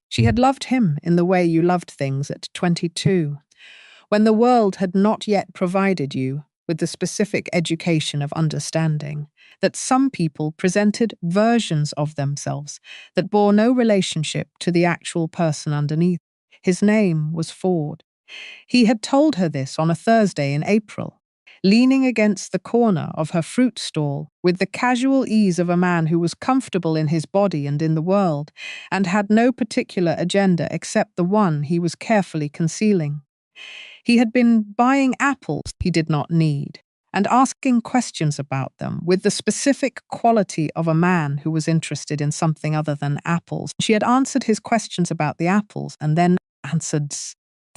She had loved him in the way you loved things at 22, when the world had not yet provided you with the specific education of understanding that some people presented versions of themselves that bore no relationship to the actual person underneath. His name was Ford. He had told her this on a Thursday in April, leaning against the corner of her fruit stall with the casual ease of a man who was comfortable in his body and in the world, and had no particular agenda except the one he was carefully concealing. He had been buying apples he did not need, and asking questions about them with the specific quality of a man who was interested in something other than apples. She had answered his questions about the apples and then answered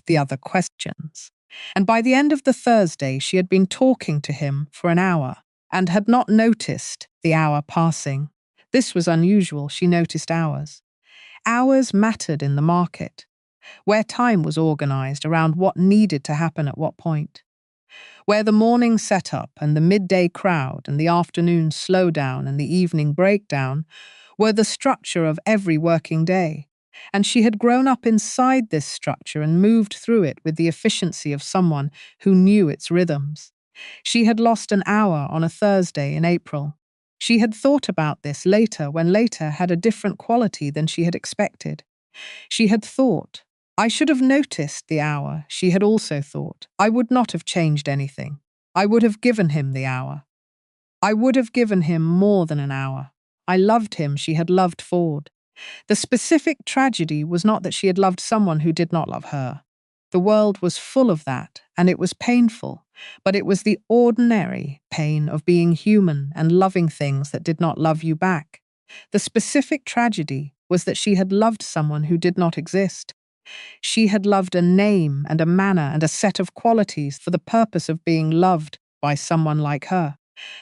the other questions. And by the end of the Thursday, she had been talking to him for an hour and had not noticed the hour passing. This was unusual. She noticed hours. Hours mattered in the market, where time was organized around what needed to happen at what point, where the morning setup and the midday crowd and the afternoon slowdown and the evening breakdown were the structure of every working day. And she had grown up inside this structure and moved through it with the efficiency of someone who knew its rhythms. She had lost an hour on a Thursday in April. She had thought about this later, when later had a different quality than she had expected. She had thought, I should have noticed the hour. She had also thought, I would not have changed anything. I would have given him the hour. I would have given him more than an hour. I loved him. She had loved Ford. The specific tragedy was not that she had loved someone who did not love her. The world was full of that, and it was painful, but it was the ordinary pain of being human and loving things that did not love you back. The specific tragedy was that she had loved someone who did not exist. She had loved a name and a manner and a set of qualities for the purpose of being loved by someone like her,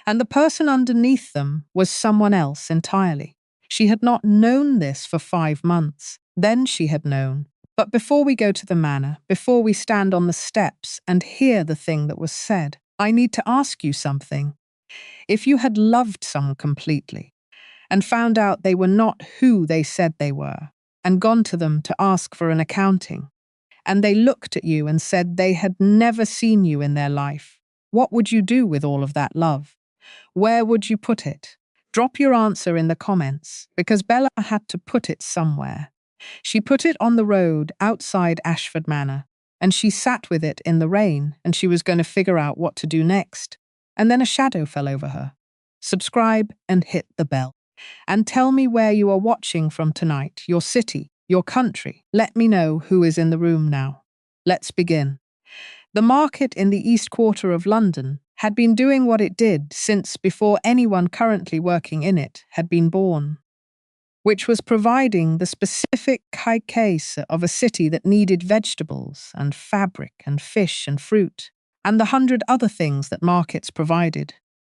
and the person underneath them was someone else entirely. She had not known this for 5 months. Then she had known. But before we go to the manor, before we stand on the steps and hear the thing that was said, I need to ask you something. If you had loved someone completely and found out they were not who they said they were, and gone to them to ask for an accounting, and they looked at you and said they had never seen you in their life, what would you do with all of that love? Where would you put it? Drop your answer in the comments, because Bella had to put it somewhere. She put it on the road outside Ashford Manor, and she sat with it in the rain, and she was going to figure out what to do next. And then a shadow fell over her. Subscribe and hit the bell. And tell me where you are watching from tonight, your city, your country. Let me know who is in the room now. Let's begin. The market in the East Quarter of London had been doing what it did since before anyone currently working in it had been born, which was providing the specific case of a city that needed vegetables and fabric and fish and fruit and the 100 other things that markets provided.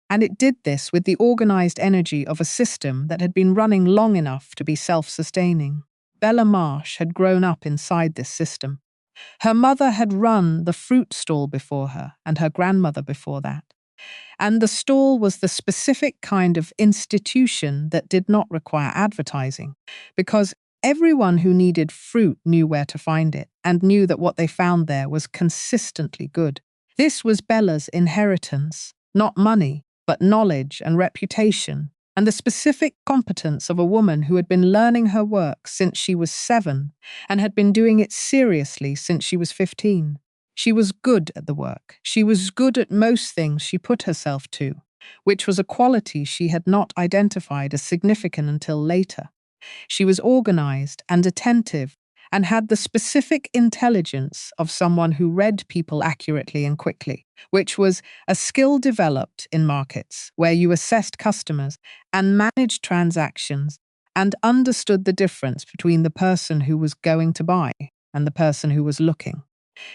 And it did this with the organized energy of a system that had been running long enough to be self-sustaining. Bella Marsh had grown up inside this system. Her mother had run the fruit stall before her, and her grandmother before that. And the stall was the specific kind of institution that did not require advertising, because everyone who needed fruit knew where to find it, and knew that what they found there was consistently good. This was Bella's inheritance, not money, but knowledge and reputation, and the specific competence of a woman who had been learning her work since she was 7 and had been doing it seriously since she was 15. She was good at the work. She was good at most things she put herself to, which was a quality she had not identified as significant until later. She was organized and attentive and had the specific intelligence of someone who read people accurately and quickly, which was a skill developed in markets where you assessed customers and managed transactions and understood the difference between the person who was going to buy and the person who was looking.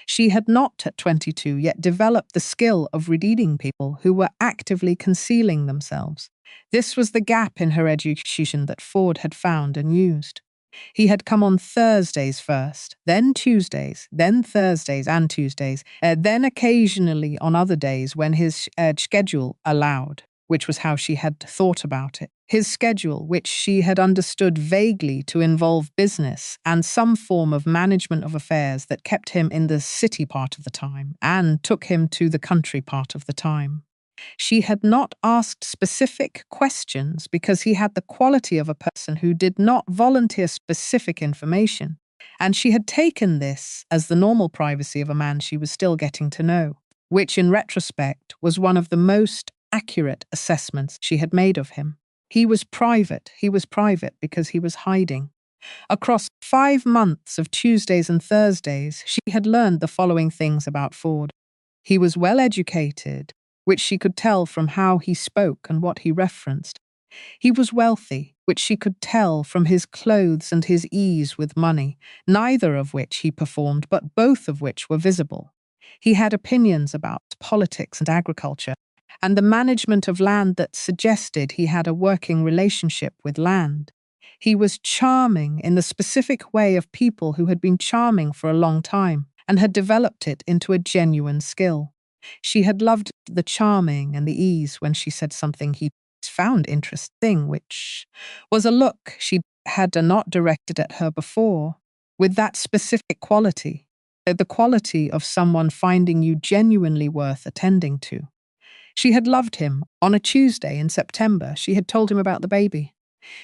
She had not, at 22, yet developed the skill of reading people who were actively concealing themselves. This was the gap in her education that Ford had found and used. He had come on Thursdays first, then Tuesdays, then Thursdays and Tuesdays, then occasionally on other days when his schedule allowed, which was how she had thought about it. His schedule, which she had understood vaguely to involve business and some form of management of affairs that kept him in the city part of the time and took him to the country part of the time. She had not asked specific questions because he had the quality of a person who did not volunteer specific information, and she had taken this as the normal privacy of a man she was still getting to know, which in retrospect was one of the most accurate assessments she had made of him. He was private because he was hiding. Across 5 months of Tuesdays and Thursdays, she had learned the following things about Ford. He was well educated, which she could tell from how he spoke and what he referenced. He was wealthy, which she could tell from his clothes and his ease with money, neither of which he performed, but both of which were visible. He had opinions about politics and agriculture, and the management of land that suggested he had a working relationship with land. He was charming in the specific way of people who had been charming for a long time and had developed it into a genuine skill. She had loved the charming and the ease when she said something he found interesting, which was a look she had not directed at her before, with that specific quality, the quality of someone finding you genuinely worth attending to. She had loved him. On a Tuesday in September, she had told him about the baby.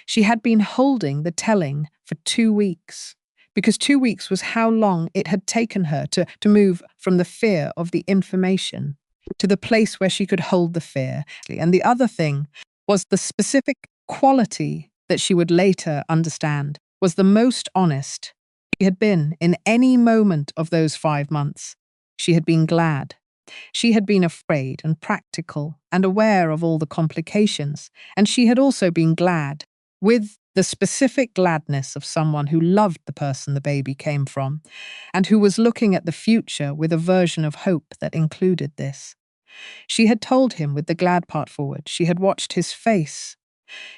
She had been holding the telling for 2 weeks, because 2 weeks was how long it had taken her to move from the fear of the information to the place where she could hold the fear. And the other thing was the specific quality that she would later understand was the most honest she had been in any moment of those 5 months. She had been glad. She had been afraid and practical and aware of all the complications, and she had also been glad, with the specific gladness of someone who loved the person the baby came from, and who was looking at the future with a version of hope that included this. She had told him with the glad part forward. She had watched his face.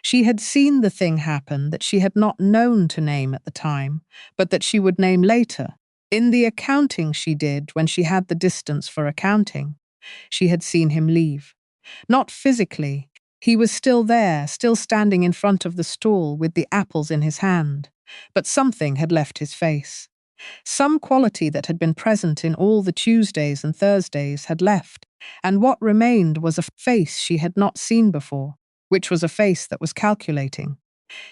She had seen the thing happen that she had not known to name at the time, but that she would name later. In the accounting she did when she had the distance for accounting, she had seen him leave. Not physically. He was still there, still standing in front of the stall with the apples in his hand, but something had left his face. Some quality that had been present in all the Tuesdays and Thursdays had left, and what remained was a face she had not seen before, which was a face that was calculating.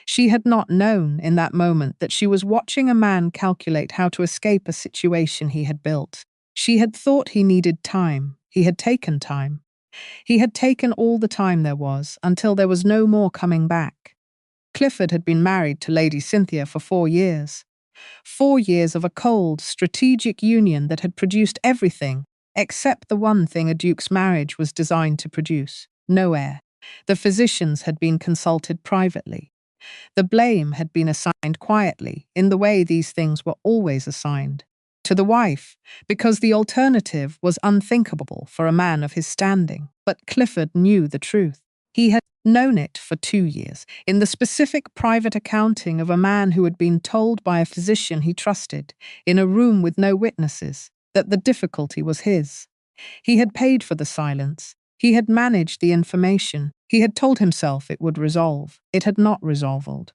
She had not known in that moment that she was watching a man calculate how to escape a situation he had built. She had thought he needed time. He had taken time. He had taken all the time there was, until there was no more coming back. Clifford had been married to Lady Cynthia for 4 years. 4 years of a cold, strategic union that had produced everything, except the one thing a duke's marriage was designed to produce: no heir. The physicians had been consulted privately. The blame had been assigned quietly, in the way these things were always assigned, to the wife, because the alternative was unthinkable for a man of his standing. But Clifford knew the truth. He had known it for 2 years, in the specific private accounting of a man who had been told by a physician he trusted, in a room with no witnesses, that the difficulty was his. He had paid for the silence. He had managed the information. He had told himself it would resolve. It had not resolved.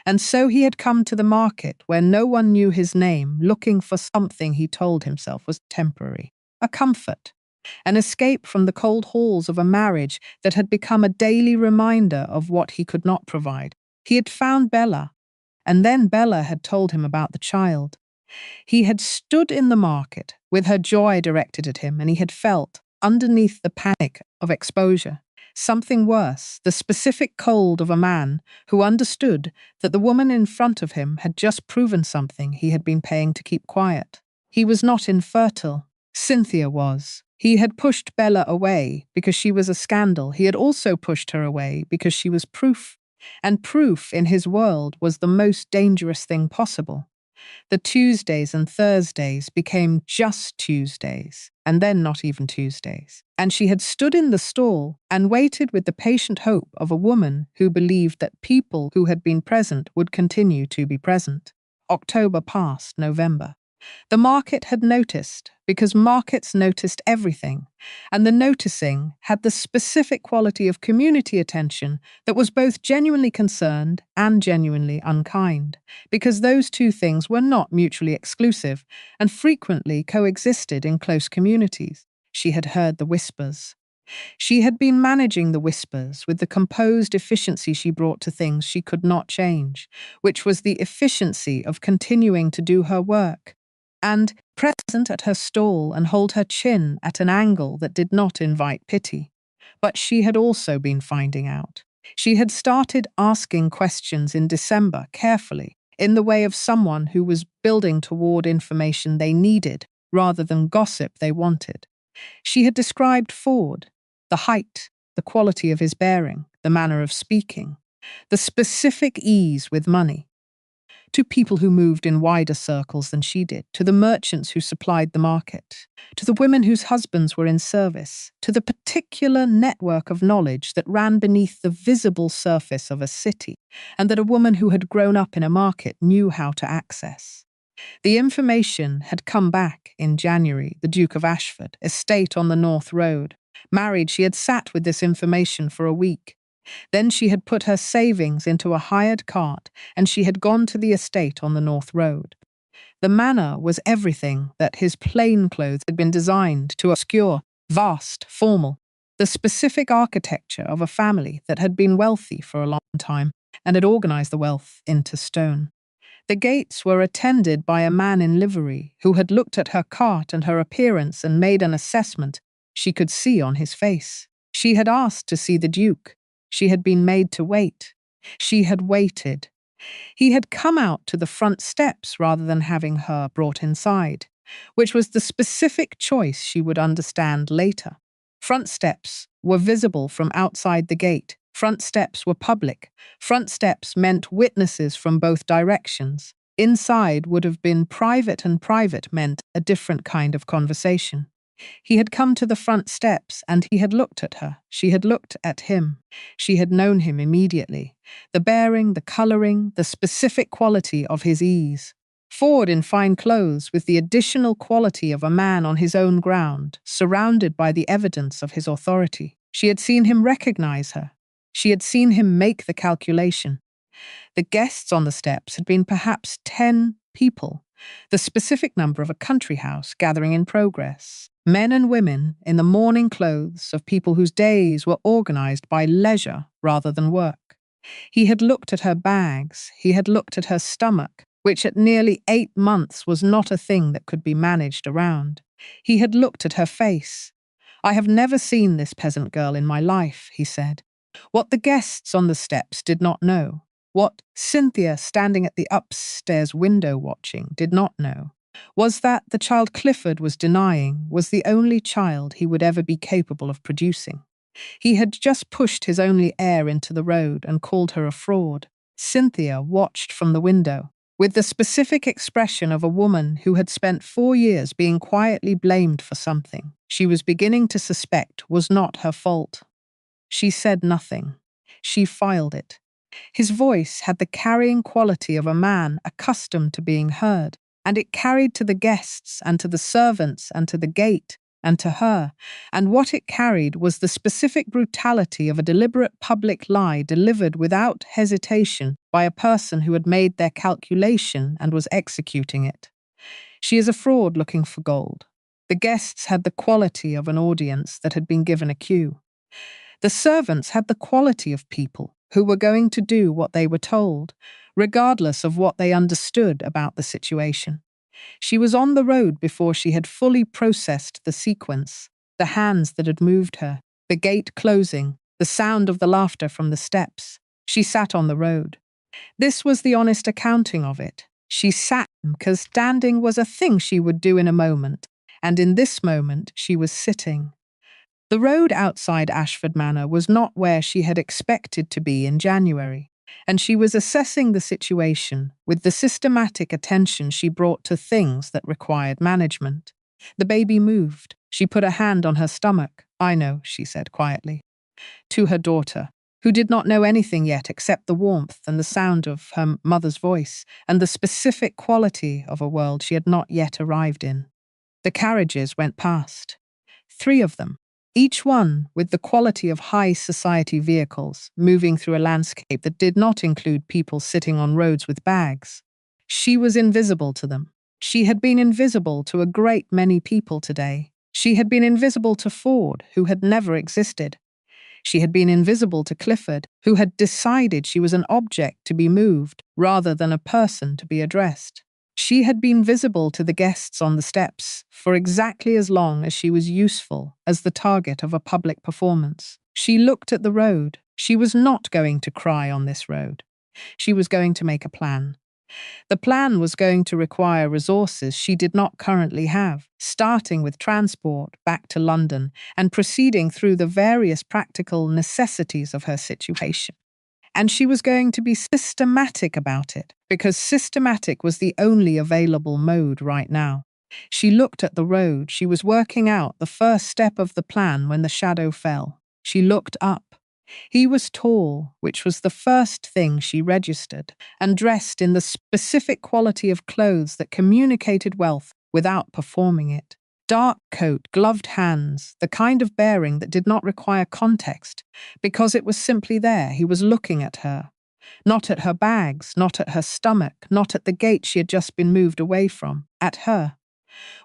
And so he had come to the market where no one knew his name, looking for something he told himself was temporary, a comfort, an escape from the cold halls of a marriage that had become a daily reminder of what he could not provide. He had found Bella, and then Bella had told him about the child. He had stood in the market with her joy directed at him, and he had felt, underneath the panic of exposure, something worse, the specific cold of a man who understood that the woman in front of him had just proven something he had been paying to keep quiet. He was not infertile. Cynthia was. He had pushed Bella away because she was a scandal. He had also pushed her away because she was proof, and proof in his world was the most dangerous thing possible. The Tuesdays and Thursdays became just Tuesdays, and then not even Tuesdays. And she had stood in the stall and waited with the patient hope of a woman who believed that people who had been present would continue to be present. October passed November. The market had noticed, because markets noticed everything, and the noticing had the specific quality of community attention that was both genuinely concerned and genuinely unkind, because those two things were not mutually exclusive and frequently coexisted in close communities. She had heard the whispers. She had been managing the whispers with the composed efficiency she brought to things she could not change, which was the efficiency of continuing to do her work, and present at her stall and hold her chin at an angle that did not invite pity. But she had also been finding out. She had started asking questions in December carefully, in the way of someone who was building toward information they needed rather than gossip they wanted. She had described Ford, the height, the quality of his bearing, the manner of speaking, the specific ease with money, to people who moved in wider circles than she did, to the merchants who supplied the market, to the women whose husbands were in service, to the particular network of knowledge that ran beneath the visible surface of a city, and that a woman who had grown up in a market knew how to access. The information had come back in January, the Duke of Ashford, estate on the North Road. Married, she had sat with this information for a week. Then she had put her savings into a hired cart and she had gone to the estate on the North Road. The manor was everything that his plain clothes had been designed to obscure, vast, formal, the specific architecture of a family that had been wealthy for a long time and had organized the wealth into stone. The gates were attended by a man in livery who had looked at her cart and her appearance and made an assessment she could see on his face. She had asked to see the Duke. She had been made to wait. She had waited. He had come out to the front steps rather than having her brought inside, which was the specific choice she would understand later. Front steps were visible from outside the gate. Front steps were public. Front steps meant witnesses from both directions. Inside would have been private, and private meant a different kind of conversation. He had come to the front steps and he had looked at her. She had looked at him. She had known him immediately. The bearing, the colouring, the specific quality of his ease. Ford in fine clothes with the additional quality of a man on his own ground, surrounded by the evidence of his authority. She had seen him recognize her. She had seen him make the calculation. The guests on the steps had been perhaps 10 people, the specific number of a country house gathering in progress. Men and women in the morning clothes of people whose days were organized by leisure rather than work. He had looked at her bags. He had looked at her stomach, which at nearly 8 months was not a thing that could be managed around. He had looked at her face. "I have never seen this peasant girl in my life," he said. What the guests on the steps did not know, what Cynthia, standing at the upstairs window watching, did not know, was that the child Clifford was denying was the only child he would ever be capable of producing. He had just pushed his only heir into the road and called her a fraud. Cynthia watched from the window, with the specific expression of a woman who had spent 4 years being quietly blamed for something she was beginning to suspect was not her fault. She said nothing. She filed it. His voice had the carrying quality of a man accustomed to being heard, and it carried to the guests and to the servants and to the gate and to her, and what it carried was the specific brutality of a deliberate public lie delivered without hesitation by a person who had made their calculation and was executing it. She is a fraud looking for gold. The guests had the quality of an audience that had been given a cue. The servants had the quality of people who were going to do what they were told, regardless of what they understood about the situation. She was on the road before she had fully processed the sequence, the hands that had moved her, the gate closing, the sound of the laughter from the steps. She sat on the road. This was the honest accounting of it. She sat because standing was a thing she would do in a moment, and in this moment she was sitting. The road outside Ashford Manor was not where she had expected to be in January, and she was assessing the situation with the systematic attention she brought to things that required management. The baby moved. She put a hand on her stomach. "I know," she said quietly. To her daughter, who did not know anything yet except the warmth and the sound of her mother's voice and the specific quality of a world she had not yet arrived in. The carriages went past. 3 of them, each one with the quality of high society vehicles, moving through a landscape that did not include people sitting on roads with bags. She was invisible to them. She had been invisible to a great many people today. She had been invisible to Ford, who had never existed. She had been invisible to Clifford, who had decided she was an object to be moved rather than a person to be addressed. She had been visible to the guests on the steps for exactly as long as she was useful as the target of a public performance. She looked at the road. She was not going to cry on this road. She was going to make a plan. The plan was going to require resources she did not currently have, starting with transport back to London and proceeding through the various practical necessities of her situation. And she was going to be systematic about it, because systematic was the only available mode right now. She looked at the road. She was working out the first step of the plan when the shadow fell. She looked up. He was tall, which was the first thing she registered, and dressed in the specific quality of clothes that communicated wealth without performing it. Dark coat, gloved hands, the kind of bearing that did not require context, because it was simply there. He was looking at her. Not at her bags, not at her stomach, not at the gate she had just been moved away from, at her.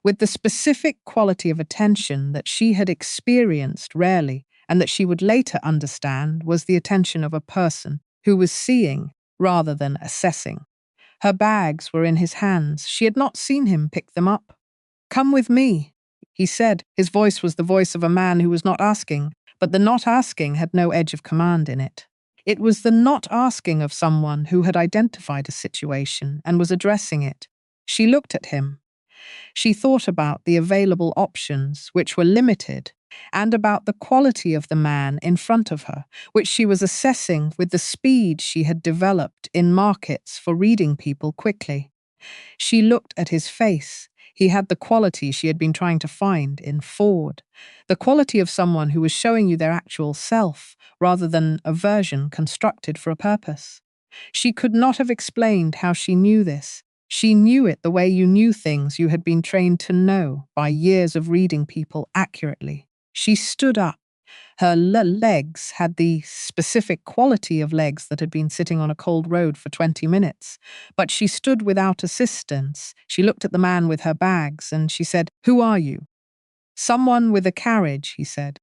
With the specific quality of attention that she had experienced rarely, and that she would later understand was the attention of a person who was seeing rather than assessing. Her bags were in his hands. She had not seen him pick them up. "Come with me," he said. His voice was the voice of a man who was not asking, but the not asking had no edge of command in it. It was the not asking of someone who had identified a situation and was addressing it. She looked at him. She thought about the available options, which were limited, and about the quality of the man in front of her, which she was assessing with the speed she had developed in markets for reading people quickly. She looked at his face. He had the quality she had been trying to find in Ford, the quality of someone who was showing you their actual self rather than a version constructed for a purpose. She could not have explained how she knew this. She knew it the way you knew things you had been trained to know by years of reading people accurately. She stood up. Her legs had the specific quality of legs that had been sitting on a cold road for 20 minutes. But she stood without assistance. She looked at the man with her bags and she said, "Who are you?" "Someone with a carriage," he said,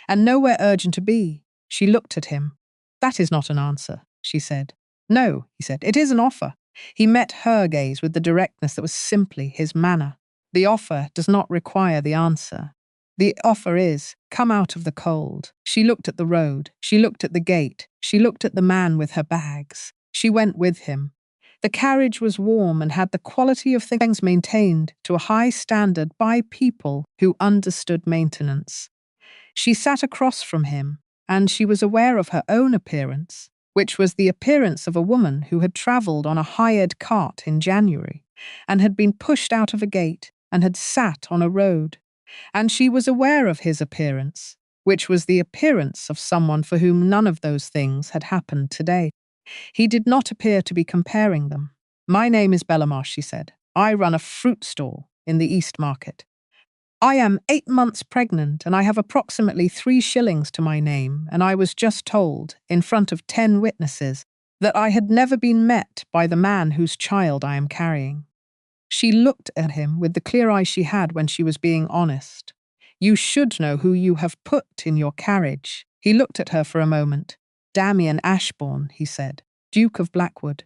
"and nowhere urgent to be." She looked at him. "That is not an answer," she said. "No," he said, "it is an offer." He met her gaze with the directness that was simply his manner. The offer does not require the answer. The offer is, come out of the cold. She looked at the road. She looked at the gate. She looked at the man with her bags. She went with him. The carriage was warm and had the quality of things maintained to a high standard by people who understood maintenance. She sat across from him, and she was aware of her own appearance, which was the appearance of a woman who had travelled on a hired cart in January and had been pushed out of a gate and had sat on a road. And she was aware of his appearance, which was the appearance of someone for whom none of those things had happened today. He did not appear to be comparing them. "My name is Bellamar," she said. "I run a fruit stall in the East Market. I am 8 months pregnant and I have approximately 3 shillings to my name, and I was just told, in front of 10 witnesses, that I had never been met by the man whose child I am carrying." She looked at him with the clear eyes she had when she was being honest. "You should know who you have put in your carriage." He looked at her for a moment. "Damien Ashbourne," he said, "Duke of Blackwood.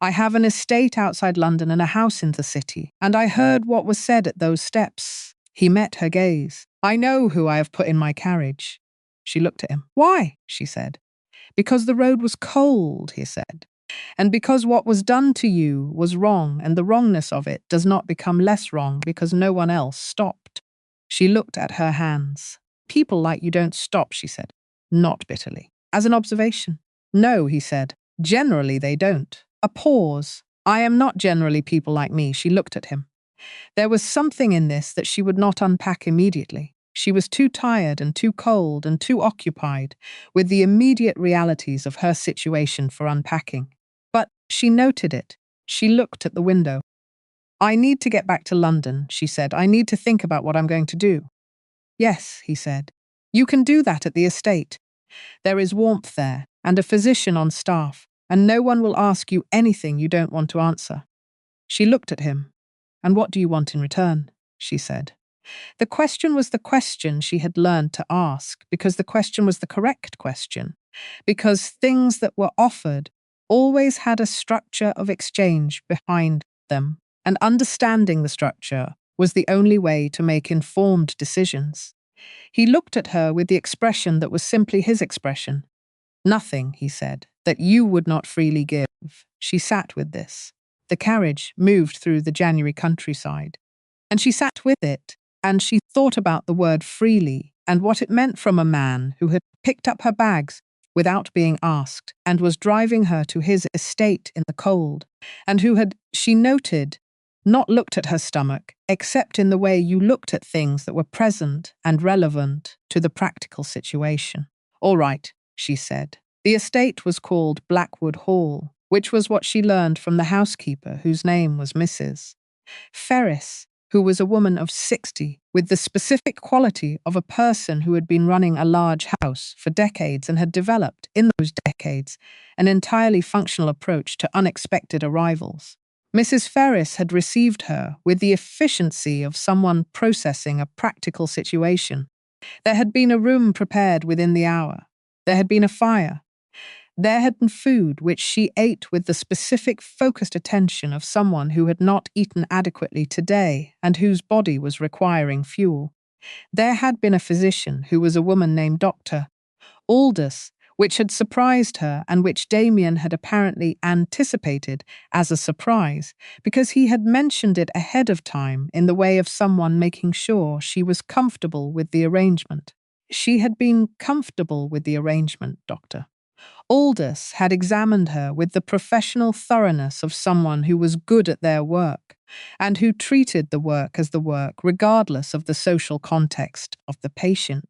I have an estate outside London and a house in the city, and I heard what was said at those steps." He met her gaze. "I know who I have put in my carriage." She looked at him. "Why?" she said. "Because the road was cold," he said. "And because what was done to you was wrong, and the wrongness of it does not become less wrong because no one else stopped." She looked at her hands. "People like you don't stop," she said, not bitterly. "As an observation." "No," he said. "Generally they don't." A pause. "I am not generally people like me." She looked at him. There was something in this that she would not unpack immediately. She was too tired and too cold and too occupied with the immediate realities of her situation for unpacking. But she noted it. She looked at the window. "I need to get back to London," she said. "I need to think about what I'm going to do." "Yes," he said. "You can do that at the estate. There is warmth there, and a physician on staff, and no one will ask you anything you don't want to answer." She looked at him. "And what do you want in return?" she said. The question was the question she had learned to ask, because the question was the correct question, because things that were offered always had a structure of exchange behind them, and understanding the structure was the only way to make informed decisions. He looked at her with the expression that was simply his expression. "Nothing," he said, "that you would not freely give." She sat with this. The carriage moved through the January countryside, and she sat with it, and she thought about the word freely and what it meant from a man who had picked up her bags without being asked and was driving her to his estate in the cold, and who had, she noted, not looked at her stomach except in the way you looked at things that were present and relevant to the practical situation. "All right," she said. The estate was called Blackwood Hall, which was what she learned from the housekeeper, whose name was Mrs. Ferris, who was a woman of 60, with the specific quality of a person who had been running a large house for decades and had developed, in those decades, an entirely functional approach to unexpected arrivals. Mrs. Ferris had received her with the efficiency of someone processing a practical situation. There had been a room prepared within the hour. There had been a fire. There had been food which she ate with the specific focused attention of someone who had not eaten adequately today and whose body was requiring fuel. There had been a physician who was a woman named Dr. Aldous, which had surprised her and which Damien had apparently anticipated as a surprise because he had mentioned it ahead of time in the way of someone making sure she was comfortable with the arrangement. She had been comfortable with the arrangement, Doctor. Aldous had examined her with the professional thoroughness of someone who was good at their work, and who treated the work as the work regardless of the social context of the patient.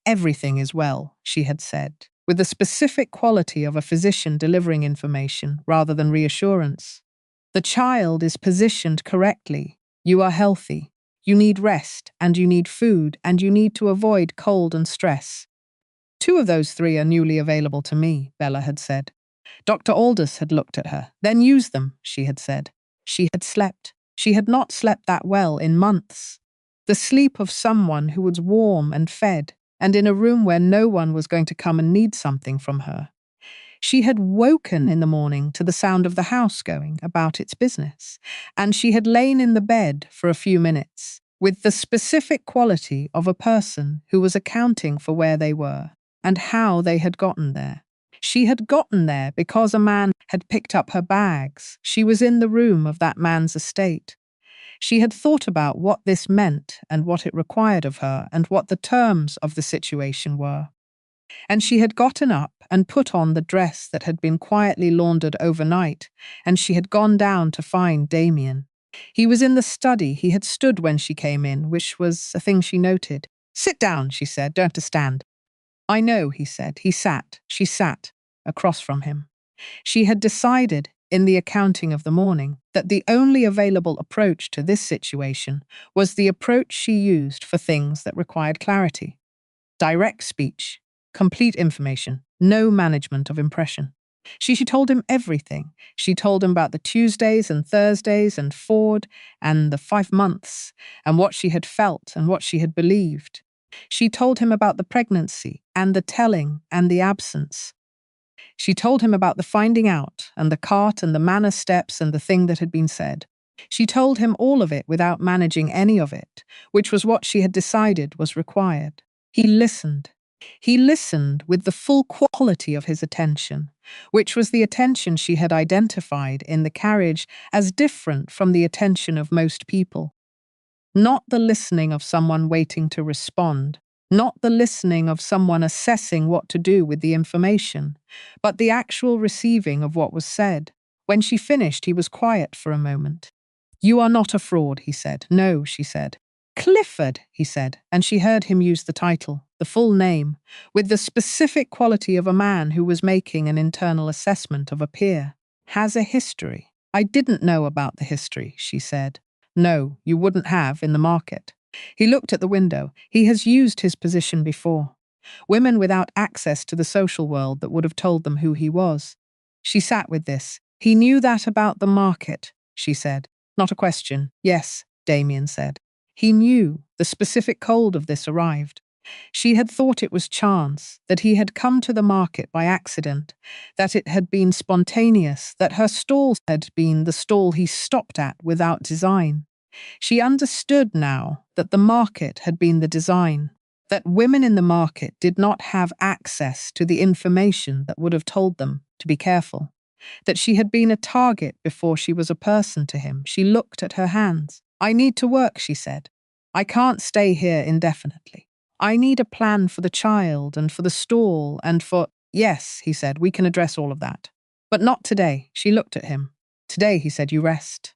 "Everything is well," she had said, with the specific quality of a physician delivering information rather than reassurance. "The child is positioned correctly. You are healthy. You need rest, and you need food, and you need to avoid cold and stress. 2 of those 3 are newly available to me," Bella had said. Dr. Aldous had looked at her. "Then use them," she had said. She had slept. She had not slept that well in months. The sleep of someone who was warm and fed, and in a room where no one was going to come and need something from her. She had woken in the morning to the sound of the house going about its business, and she had lain in the bed for a few minutes, with the specific quality of a person who was accounting for where they were and how they had gotten there. She had gotten there because a man had picked up her bags. She was in the room of that man's estate. She had thought about what this meant and what it required of her and what the terms of the situation were. And she had gotten up and put on the dress that had been quietly laundered overnight, and she had gone down to find Damien. He was in the study. He had stood when she came in, which was a thing she noted. "Sit down," she said. "Don't have to stand." "I know," he said. She sat across from him. She had decided, in the accounting of the morning, that the only available approach to this situation was the approach she used for things that required clarity. Direct speech, complete information, no management of impression. She told him everything. She told him about the Tuesdays and Thursdays and Ford and the 5 months and what she had felt and what she had believed. She told him about the pregnancy and the telling and the absence. She told him about the finding out and the cart and the manner steps and the thing that had been said. She told him all of it without managing any of it, which was what she had decided was required. He listened. He listened with the full quality of his attention, which was the attention she had identified in the carriage as different from the attention of most people. Not the listening of someone waiting to respond, not the listening of someone assessing what to do with the information, but the actual receiving of what was said. When she finished, he was quiet for a moment. "You are not a fraud," he said. "No," she said. Clifford, he said, and she heard him use the title, the full name, with the specific quality of a man who was making an internal assessment of a peer. Has a history. I didn't know about the history, she said. No, you wouldn't have in the market. He looked at the window. He has used his position before. Women without access to the social world that would have told them who he was. She sat with this. He knew that about the market, she said. Not a question. Yes, Damien said. He knew the specific cold of this arrived. She had thought it was chance, that he had come to the market by accident, that it had been spontaneous, that her stall had been the stall he stopped at without design. She understood now that the market had been the design, that women in the market did not have access to the information that would have told them to be careful, that she had been a target before she was a person to him. She looked at her hands. I need to work, she said. I can't stay here indefinitely. I need a plan for the child and for the stall and for… Yes, he said, we can address all of that. But not today. She looked at him. Today, he said, you rest.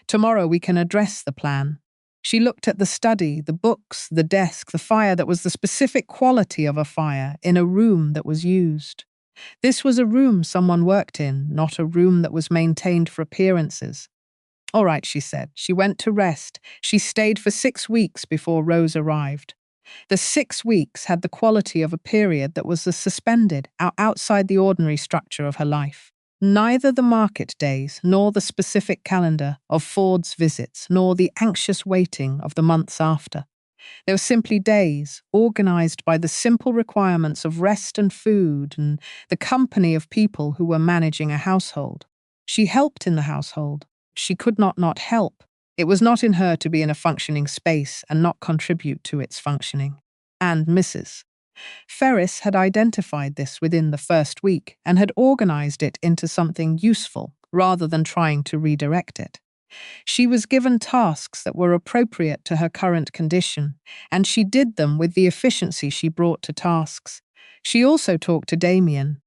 Tomorrow we can address the plan. She looked at the study, the books, the desk, the fire that was the specific quality of a fire in a room that was used. This was a room someone worked in, not a room that was maintained for appearances. All right, she said. She went to rest. She stayed for 6 weeks before Rose arrived. The 6 weeks had the quality of a period that was suspended outside the ordinary structure of her life. Neither the market days, nor the specific calendar of Ford's visits, nor the anxious waiting of the months after. They were simply days, organized by the simple requirements of rest and food and the company of people who were managing a household. She helped in the household. She could not help. It was not in her to be in a functioning space and not contribute to its functioning. And Mrs. Ferris had identified this within the first week and had organized it into something useful rather than trying to redirect it. She was given tasks that were appropriate to her current condition, and she did them with the efficiency she brought to tasks. She also talked to Damien.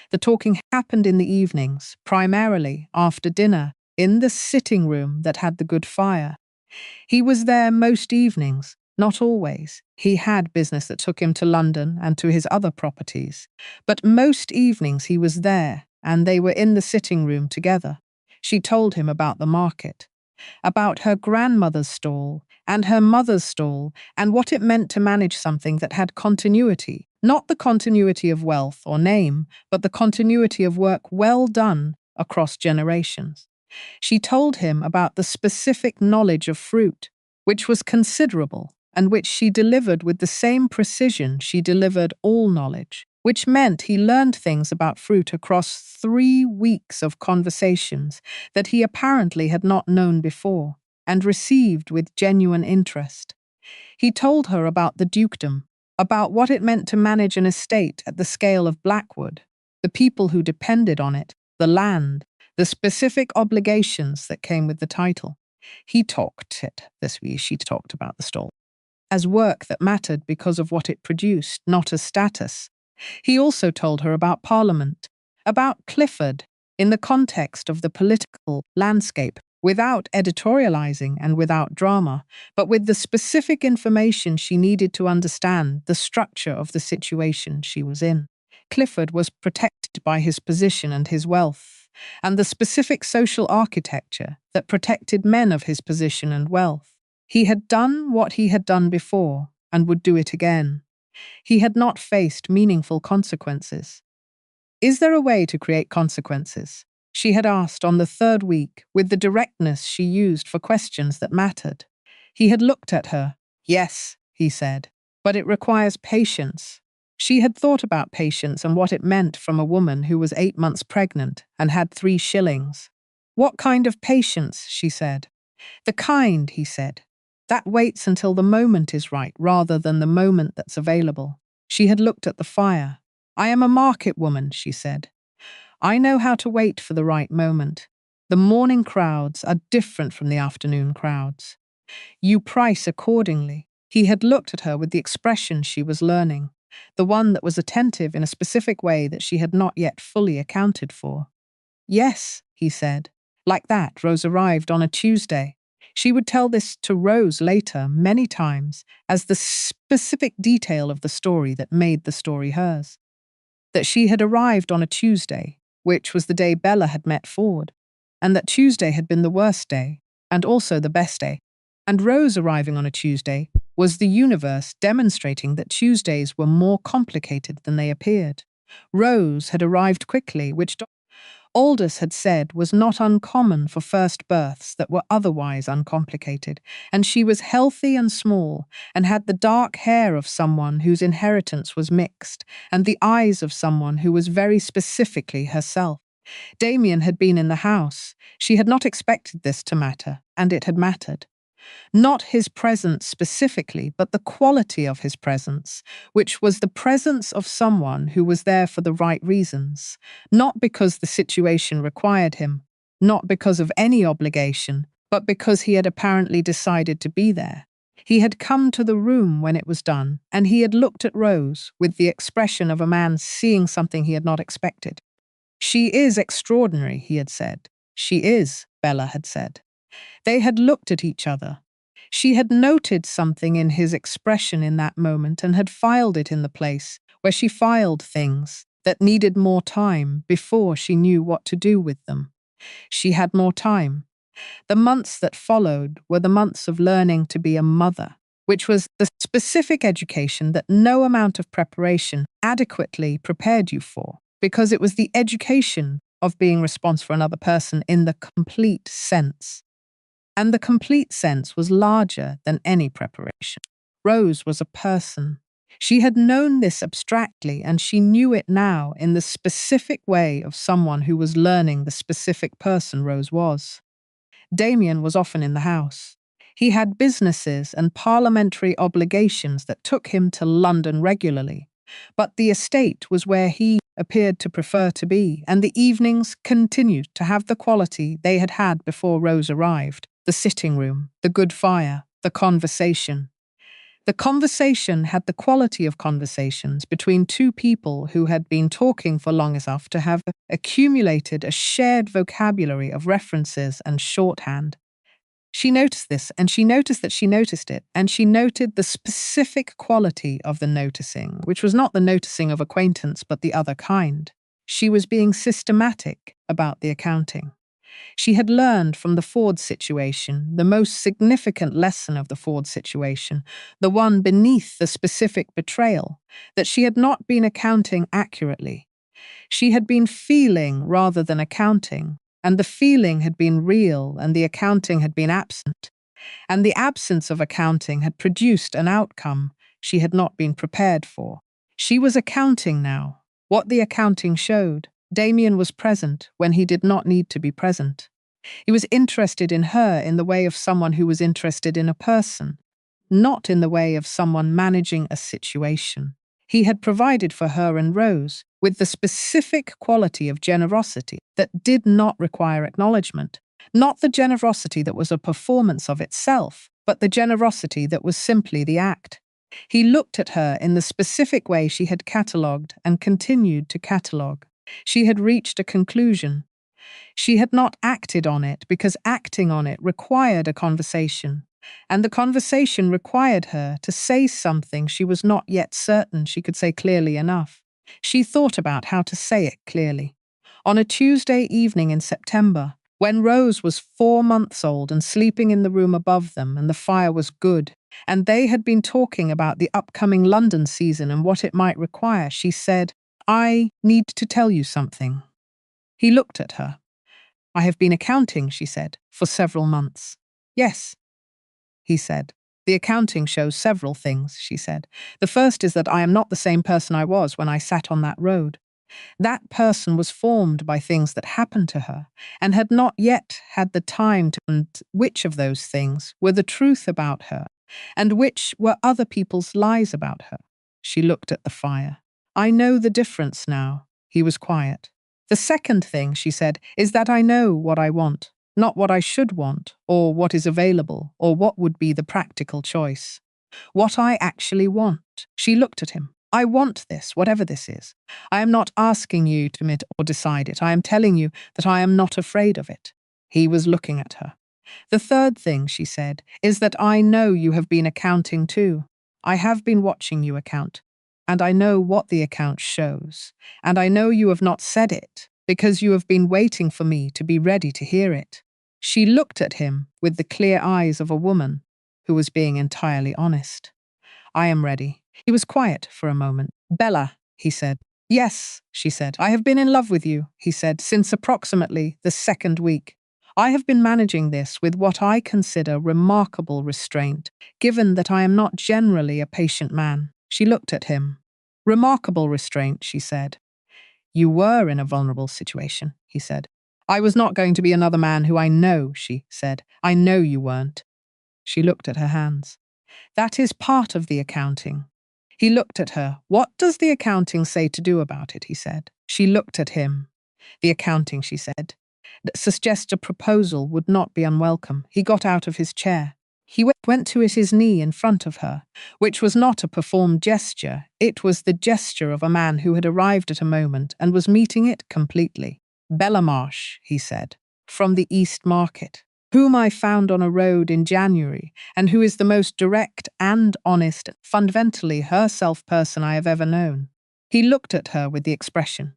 The talking happened in the evenings, primarily after dinner, in the sitting room that had the good fire. He was there most evenings, not always. He had business that took him to London and to his other properties. But most evenings he was there, and they were in the sitting room together. She told him about the market, about her grandmother's stall and her mother's stall, and what it meant to manage something that had continuity, not the continuity of wealth or name, but the continuity of work well done across generations. She told him about the specific knowledge of fruit, which was considerable, and which she delivered with the same precision she delivered all knowledge, which meant he learned things about fruit across 3 weeks of conversations that he apparently had not known before, and received with genuine interest. He told her about the dukedom, about what it meant to manage an estate at the scale of Blackwood, the people who depended on it, the land, the specific obligations that came with the title. She talked about the stall as work that mattered because of what it produced, not as status. He also told her about Parliament, about Clifford, in the context of the political landscape, without editorializing and without drama, but with the specific information she needed to understand the structure of the situation she was in. Clifford was protected by his position and his wealth, and the specific social architecture that protected men of his position and wealth. He had done what he had done before and would do it again. He had not faced meaningful consequences. Is there a way to create consequences? She had asked on the 3rd week with the directness she used for questions that mattered. He had looked at her. Yes, he said, but it requires patience. She had thought about patience and what it meant from a woman who was 8 months pregnant and had 3 shillings. What kind of patience, she said. The kind, he said, that waits until the moment is right rather than the moment that's available. She had looked at the fire. I am a market woman, she said. I know how to wait for the right moment. The morning crowds are different from the afternoon crowds. You price accordingly. He had looked at her with the expression she was learning, the one that was attentive in a specific way that she had not yet fully accounted for. Yes, he said. Like that, Rose arrived on a Tuesday. She would tell this to Rose later many times as the specific detail of the story that made the story hers. That she had arrived on a Tuesday, which was the day Bella had met Ford, and that Tuesday had been the worst day, and also the best day. And Rose arriving on a Tuesday was the universe demonstrating that Tuesdays were more complicated than they appeared. Rose had arrived quickly, which Aldous had said was not uncommon for first births that were otherwise uncomplicated, and she was healthy and small, and had the dark hair of someone whose inheritance was mixed, and the eyes of someone who was very specifically herself. Damien had been in the house. She had not expected this to matter, and it had mattered. Not his presence specifically, but the quality of his presence, which was the presence of someone who was there for the right reasons, not because the situation required him, not because of any obligation, but because he had apparently decided to be there. He had come to the room when it was done, and he had looked at Rose with the expression of a man seeing something he had not expected. "She is extraordinary," he had said. "She is," Bella had said. They had looked at each other. She had noted something in his expression in that moment and had filed it in the place where she filed things that needed more time before she knew what to do with them. She had more time. The months that followed were the months of learning to be a mother, which was the specific education that no amount of preparation adequately prepared you for, because it was the education of being responsible for another person in the complete sense. And the complete sense was larger than any preparation. Rose was a person. She had known this abstractly, and she knew it now in the specific way of someone who was learning the specific person Rose was. Damien was often in the house. He had businesses and parliamentary obligations that took him to London regularly, but the estate was where he appeared to prefer to be, and the evenings continued to have the quality they had had before Rose arrived. The sitting room, the good fire, the conversation. The conversation had the quality of conversations between two people who had been talking for long enough to have accumulated a shared vocabulary of references and shorthand. She noticed this, and she noticed that she noticed it, and she noted the specific quality of the noticing, which was not the noticing of acquaintance, but the other kind. She was being systematic about the accounting. She had learned from the Ford situation, the most significant lesson of the Ford situation, the one beneath the specific betrayal, that she had not been accounting accurately. She had been feeling rather than accounting, and the feeling had been real and the accounting had been absent. And the absence of accounting had produced an outcome she had not been prepared for. She was accounting now. What the accounting showed. Damien was present when he did not need to be present. He was interested in her in the way of someone who was interested in a person, not in the way of someone managing a situation. He had provided for her and Rose with the specific quality of generosity that did not require acknowledgement, not the generosity that was a performance of itself, but the generosity that was simply the act. He looked at her in the specific way she had catalogued and continued to catalogue. She had reached a conclusion. She had not acted on it because acting on it required a conversation, and the conversation required her to say something she was not yet certain she could say clearly enough. She thought about how to say it clearly. On a Tuesday evening in September, when Rose was 4 months old and sleeping in the room above them and the fire was good, and they had been talking about the upcoming London season and what it might require, she said, "I need to tell you something." He looked at her. "I have been accounting," she said, "for several months." "Yes," he said. "The accounting shows several things," she said. "The first is that I am not the same person I was when I sat on that road. That person was formed by things that happened to her and had not yet had the time to understand which of those things were the truth about her and which were other people's lies about her." She looked at the fire. "I know the difference now." He was quiet. "The second thing," she said, "is that I know what I want, not what I should want, or what is available, or what would be the practical choice. What I actually want." She looked at him. "I want this, whatever this is. I am not asking you to admit or decide it. I am telling you that I am not afraid of it." He was looking at her. The third thing, she said, is that I know you have been accounting too. I have been watching you account, and I know what the account shows, and I know you have not said it, because you have been waiting for me to be ready to hear it. She looked at him with the clear eyes of a woman who was being entirely honest. I am ready. He was quiet for a moment. Bella, he said. Yes, she said. I have been in love with you, he said, since approximately the second week. I have been managing this with what I consider remarkable restraint, given that I am not generally a patient man. She looked at him. Remarkable restraint, she said. You were in a vulnerable situation, he said. I was not going to be another man who I know, she said. I know you weren't. She looked at her hands. That is part of the accounting. He looked at her. What does the accounting say to do about it, he said. She looked at him. The accounting, she said, suggests a proposal would not be unwelcome. He got out of his chair. He went to his knee in front of her, which was not a performed gesture. It was the gesture of a man who had arrived at a moment and was meeting it completely. Bella Marsh, he said, from the East Market, whom I found on a road in January, and who is the most direct and honest, fundamentally herself person I have ever known. He looked at her with the expression,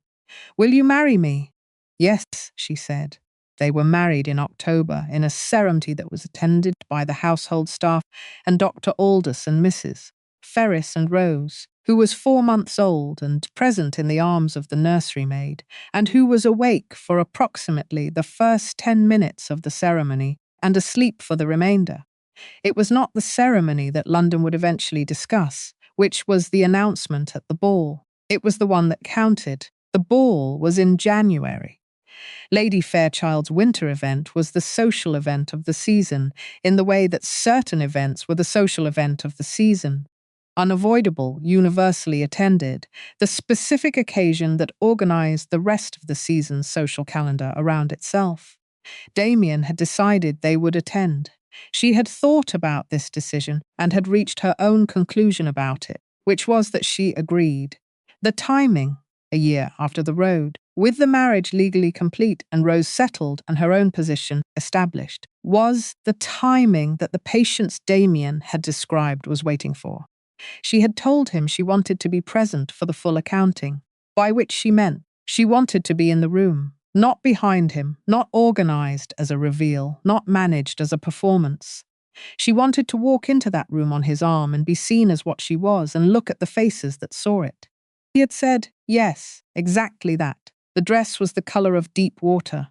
Will you marry me? Yes, she said. They were married in October in a ceremony that was attended by the household staff and Dr. Aldous and Mrs. Ferris and Rose, who was 4 months old and present in the arms of the nursery maid, and who was awake for approximately the first 10 minutes of the ceremony and asleep for the remainder. It was not the ceremony that London would eventually discuss, which was the announcement at the ball. It was the one that counted. The ball was in January. Lady Fairchild's winter event was the social event of the season, in the way that certain events were the social event of the season. Unavoidable, universally attended, the specific occasion that organized the rest of the season's social calendar around itself. Damien had decided they would attend. She had thought about this decision and had reached her own conclusion about it, which was that she agreed. The timing, a year after the road, with the marriage legally complete and Rose settled and her own position established, was the timing that the patience Damien had described was waiting for. She had told him she wanted to be present for the full accounting, by which she meant she wanted to be in the room, not behind him, not organized as a reveal, not managed as a performance. She wanted to walk into that room on his arm and be seen as what she was and look at the faces that saw it. He had said, yes, exactly that. The dress was the color of deep water.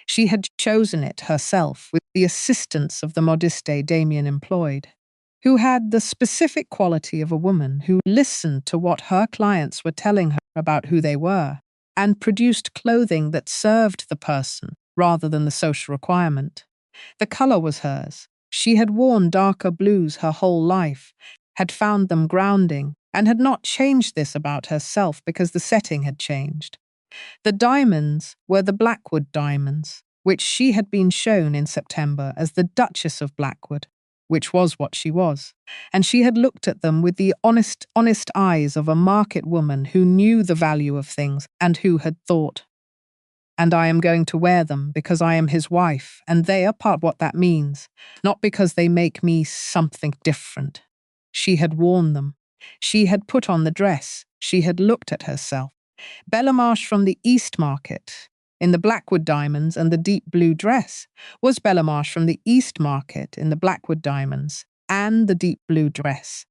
She had chosen it herself with the assistance of the modiste Damien employed, who had the specific quality of a woman who listened to what her clients were telling her about who they were and produced clothing that served the person rather than the social requirement. The color was hers. She had worn darker blues her whole life, had found them grounding, and had not changed this about herself because the setting had changed. The diamonds were the Blackwood diamonds, which she had been shown in September as the Duchess of Blackwood, which was what she was, and she had looked at them with the honest eyes of a market woman who knew the value of things and who had thought, and I am going to wear them because I am his wife, and they are part of what that means, not because they make me something different. She had worn them. She had put on the dress. She had looked at herself. Bella Marsh from the East Market, in the Blackwood diamonds and the deep blue dress, was Bella Marsh from the East Market in the Blackwood diamonds and the deep blue dress.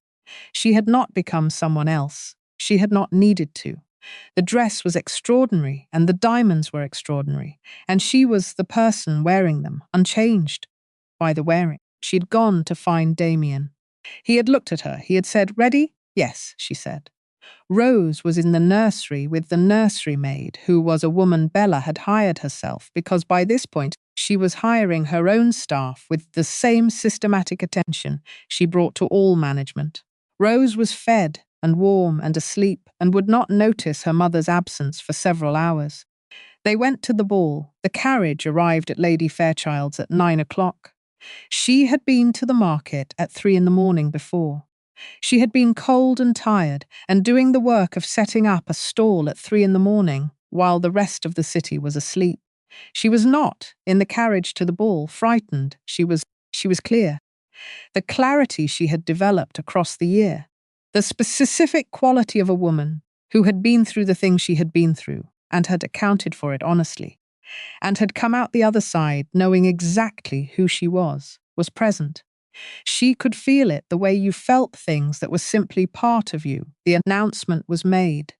She had not become someone else. She had not needed to. The dress was extraordinary and the diamonds were extraordinary, and she was the person wearing them, unchanged by the wearing. She had gone to find Damien. He had looked at her. He had said, "Ready?" "Yes," she said. Rose was in the nursery with the nursery maid, who was a woman Bella had hired herself, because by this point she was hiring her own staff with the same systematic attention she brought to all management. Rose was fed and warm and asleep and would not notice her mother's absence for several hours. They went to the ball. The carriage arrived at Lady Fairchild's at 9 o'clock. She had been to the market at 3 in the morning before. She had been cold and tired and doing the work of setting up a stall at 3 in the morning while the rest of the city was asleep. She was not in the carriage to the ball, frightened. She was clear. The clarity she had developed across the year. The specific quality of a woman who had been through the things she had been through and had accounted for it honestly, and had come out the other side knowing exactly who she was present. She could feel it the way you felt things that were simply part of you. The announcement was made.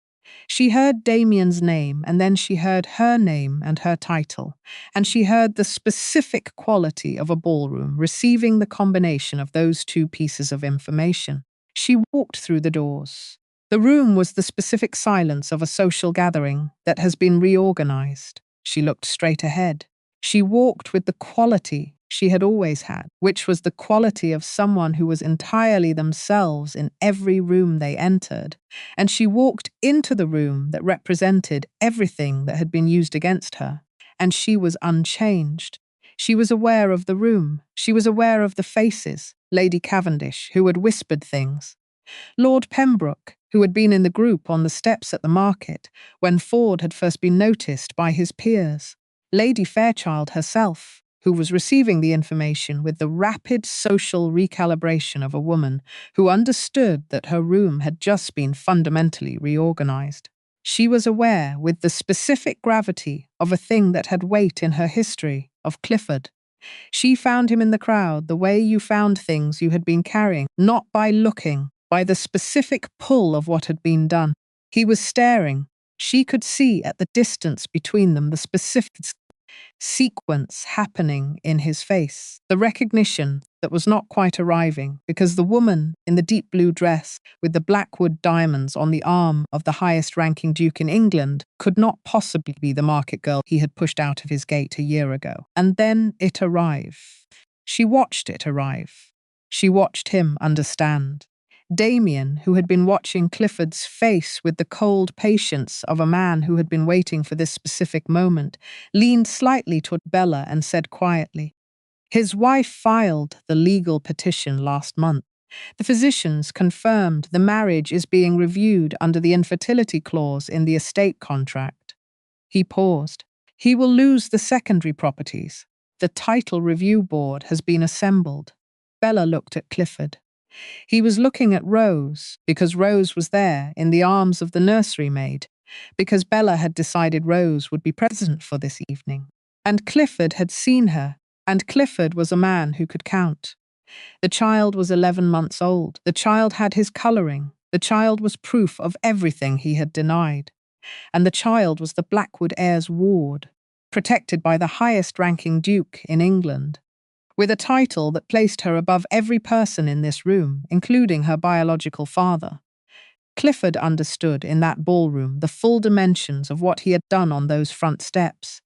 She heard Damien's name, and then she heard her name and her title, and she heard the specific quality of a ballroom receiving the combination of those two pieces of information. She walked through the doors. The room was the specific silence of a social gathering that has been reorganized. She looked straight ahead. She walked with the quality she had always had, which was the quality of someone who was entirely themselves in every room they entered, and she walked into the room that represented everything that had been used against her, and she was unchanged. She was aware of the room. She was aware of the faces, Lady Cavendish, who had whispered things, Lord Pembroke, who had been in the group on the steps at the market when Ford had first been noticed by his peers, Lady Fairchild herself, who was receiving the information with the rapid social recalibration of a woman who understood that her room had just been fundamentally reorganized. She was aware with the specific gravity of a thing that had weight in her history, of Clifford. She found him in the crowd the way you found things you had been carrying, not by looking, by the specific pull of what had been done. He was staring. She could see at the distance between them the specific sequence happening in his face, the recognition that was not quite arriving because the woman in the deep blue dress with the Blackwood diamonds on the arm of the highest-ranking duke in England could not possibly be the market girl he had pushed out of his gate a year ago. And then it arrived. She watched it arrive. She watched him understand. Damien, who had been watching Clifford's face with the cold patience of a man who had been waiting for this specific moment, leaned slightly toward Bella and said quietly, "His wife filed the legal petition last month. The physicians confirmed the marriage is being reviewed under the infertility clause in the estate contract." He paused. "He will lose the secondary properties. The title review board has been assembled." Bella looked at Clifford. He was looking at Rose, because Rose was there in the arms of the nursery maid, because Bella had decided Rose would be present for this evening. And Clifford had seen her, and Clifford was a man who could count. The child was 11 months old. The child had his colouring. The child was proof of everything he had denied. And the child was the Blackwood heir's ward, protected by the highest-ranking duke in England, with a title that placed her above every person in this room, including her biological father. Clifford understood in that ballroom the full dimensions of what he had done on those front steps.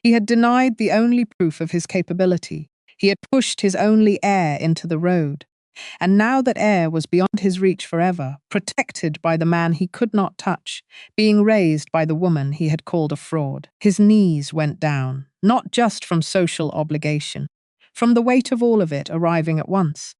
He had denied the only proof of his capability. He had pushed his only heir into the road. And now that heir was beyond his reach forever, protected by the man he could not touch, being raised by the woman he had called a fraud. His knees went down, not just from social obligation, from the weight of all of it arriving at once.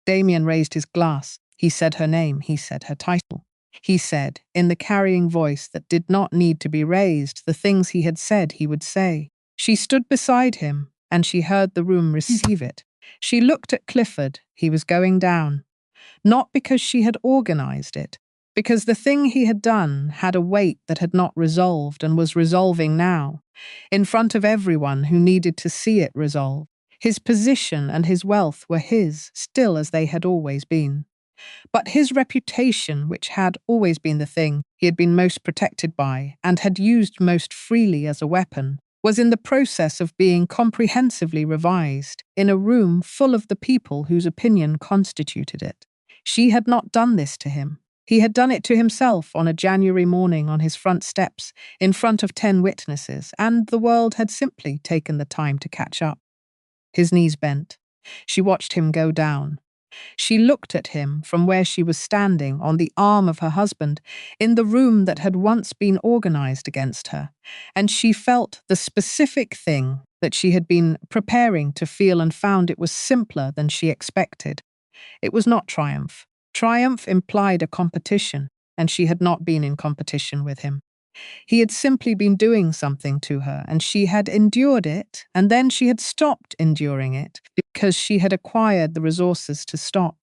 Damien raised his glass. He said her name. He said her title. He said, in the carrying voice that did not need to be raised, the things he had said he would say. She stood beside him, and she heard the room receive it. She looked at Clifford. He was going down. Not because she had organized it, because the thing he had done had a weight that had not resolved and was resolving now, in front of everyone who needed to see it resolve. His position and his wealth were his, still as they had always been. But his reputation, which had always been the thing he had been most protected by and had used most freely as a weapon, was in the process of being comprehensively revised in a room full of the people whose opinion constituted it. She had not done this to him. He had done it to himself on a January morning on his front steps, in front of 10 witnesses, and the world had simply taken the time to catch up. His knees bent. She watched him go down. She looked at him from where she was standing on the arm of her husband in the room that had once been organized against her, and she felt the specific thing that she had been preparing to feel and found it was simpler than she expected. It was not triumph. Triumph implied a competition, and she had not been in competition with him. He had simply been doing something to her, and she had endured it, and then she had stopped enduring it because she had acquired the resources to stop.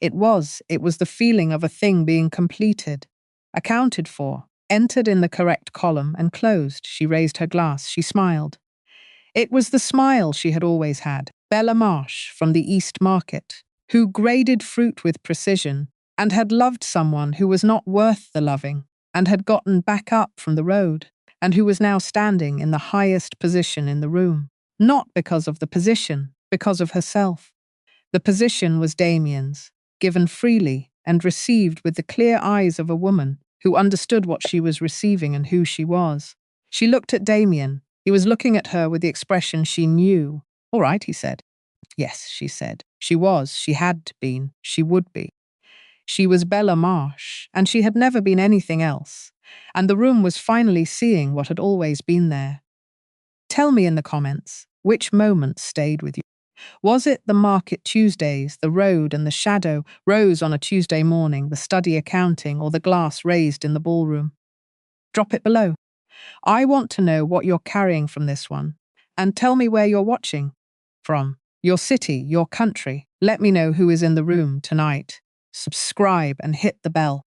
It was the feeling of a thing being completed, accounted for, entered in the correct column, and closed. She raised her glass. She smiled. It was the smile she had always had, Bella Marsh from the East Market, who graded fruit with precision and had loved someone who was not worth the loving and had gotten back up from the road and who was now standing in the highest position in the room. Not because of the position, because of herself. The position was Damien's, given freely and received with the clear eyes of a woman who understood what she was receiving and who she was. She looked at Damien. He was looking at her with the expression she knew. All right, he said. Yes, she said. She had been, she would be. She was Bella Marsh, and she had never been anything else, and the room was finally seeing what had always been there. Tell me in the comments, which moment stayed with you? Was it the market Tuesdays, the road and the shadow rose on a Tuesday morning, the study accounting, or the glass raised in the ballroom? Drop it below. I want to know what you're carrying from this one, and tell me where you're watching from. Your city, your country. Let me know who is in the room tonight. Subscribe and hit the bell.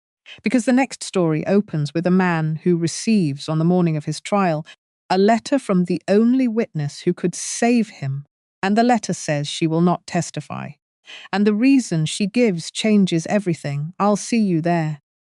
Because the next story opens with a man who receives, on the morning of his trial, a letter from the only witness who could save him. And the letter says she will not testify. And the reason she gives changes everything. I'll see you there.